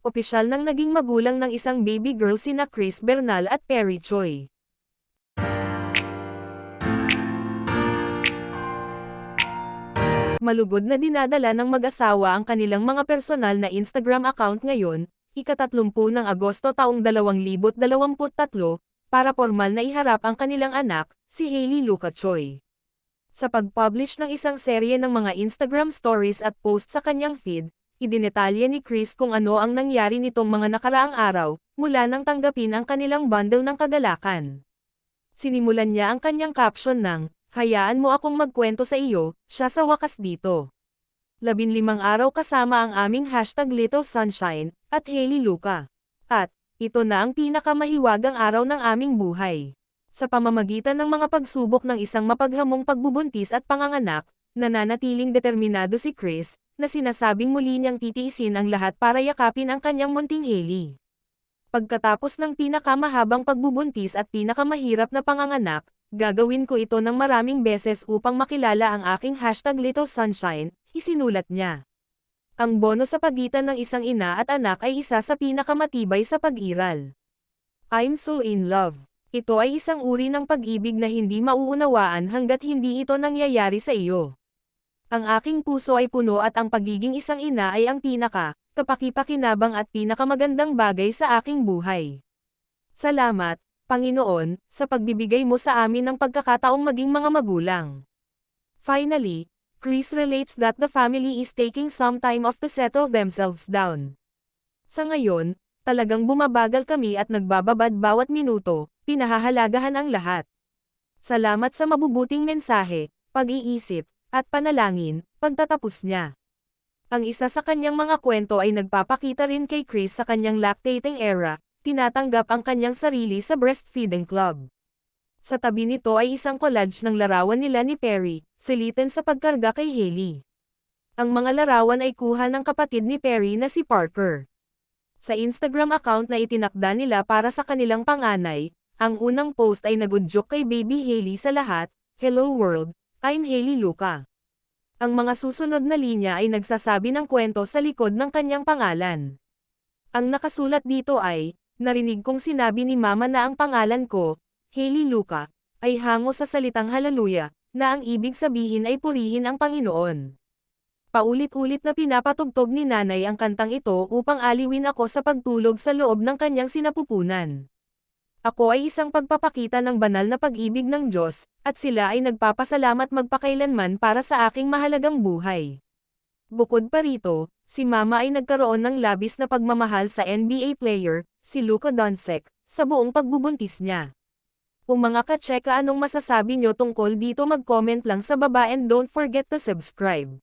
opisyal nang naging magulang ng isang baby girl sina Chris Bernal at Perry Choi. Malugod na dinadala ng mag-asawa ang kanilang mga personal na Instagram account ngayon, ika-30 ng Agosto taong 2023, para formal na iharap ang kanilang anak, si Hailey Luca Choi. Sa pag-publish ng isang serye ng mga Instagram stories at post sa kanyang feed, idinetalye ni Chris kung ano ang nangyari nitong mga nakaraang araw, mula nang tanggapin ang kanilang bundle ng kagalakan. Sinimulan niya ang kanyang caption ng, "Hayaan mo akong magkwento sa iyo, siya sa wakas dito. 15 araw kasama ang aming #Little Sunshine, at Hailey Luca. At, ito na ang pinakamahiwagang araw ng aming buhay." Sa pamamagitan ng mga pagsubok ng isang mapaghamong pagbubuntis at panganganak, nananatiling determinado si Chris, na sinasabing muli niyang titiisin ang lahat para yakapin ang kanyang munting Hailey. Pagkatapos ng pinakamahabang pagbubuntis at pinakamahirap na panganganak, gagawin ko ito ng maraming beses upang makilala ang aking #Little Sunshine, isinulat niya. Ang bono sa pagitan ng isang ina at anak ay isa sa pinakamatibay sa pag-iral. I'm so in love. Ito ay isang uri ng pag-ibig na hindi mauunawaan hanggat hindi ito nangyayari sa iyo. Ang aking puso ay puno at ang pagiging isang ina ay ang kapaki-pakinabang at pinakamagandang bagay sa aking buhay. Salamat, Panginoon, sa pagbibigay mo sa amin ng pagkakataong maging mga magulang. Finally, Chris relates that the family is taking some time off to settle themselves down. Sa ngayon, talagang bumabagal kami at nagbababad bawat minuto, pinahahalagahan ang lahat. Salamat sa mabubuting mensahe, pag-iisip, at panalangin, pagtatapos niya. Ang isa sa kanyang mga kwento ay nagpapakita rin kay Chris sa kanyang lactating era, tinatanggap ang kanyang sarili sa breastfeeding club. Sa tabi nito ay isang collage ng larawan nila ni Perry, siliten sa pagkarga kay Hailey. Ang mga larawan ay kuha ng kapatid ni Perry na si Parker. Sa Instagram account na itinakda nila para sa kanilang panganay, ang unang post ay nagudyok kay baby Hailey sa lahat, "Hello world, I'm Hailey Luca." Ang mga susunod na linya ay nagsasabi ng kwento sa likod ng kanyang pangalan. Ang nakasulat dito ay, "Narinig kong sinabi ni Mama na ang pangalan ko, Hailey Luca, ay hango sa salitang haleluya, na ang ibig sabihin ay purihin ang Panginoon." Paulit-ulit na pinapatugtog ni Nanay ang kantang ito upang aliwin ako sa pagtulog sa loob ng kanyang sinapupunan. Ako ay isang pagpapakita ng banal na pag-ibig ng Diyos, at sila ay nagpapasalamat magpakailanman para sa aking mahalagang buhay. Bukod pa rito, si Mama ay nagkaroon ng labis na pagmamahal sa NBA player, si Luka Doncic, sa buong pagbubuntis niya. Kung mga ka-cheka anong masasabi nyo tungkol dito, mag-comment lang sa baba and don't forget to subscribe.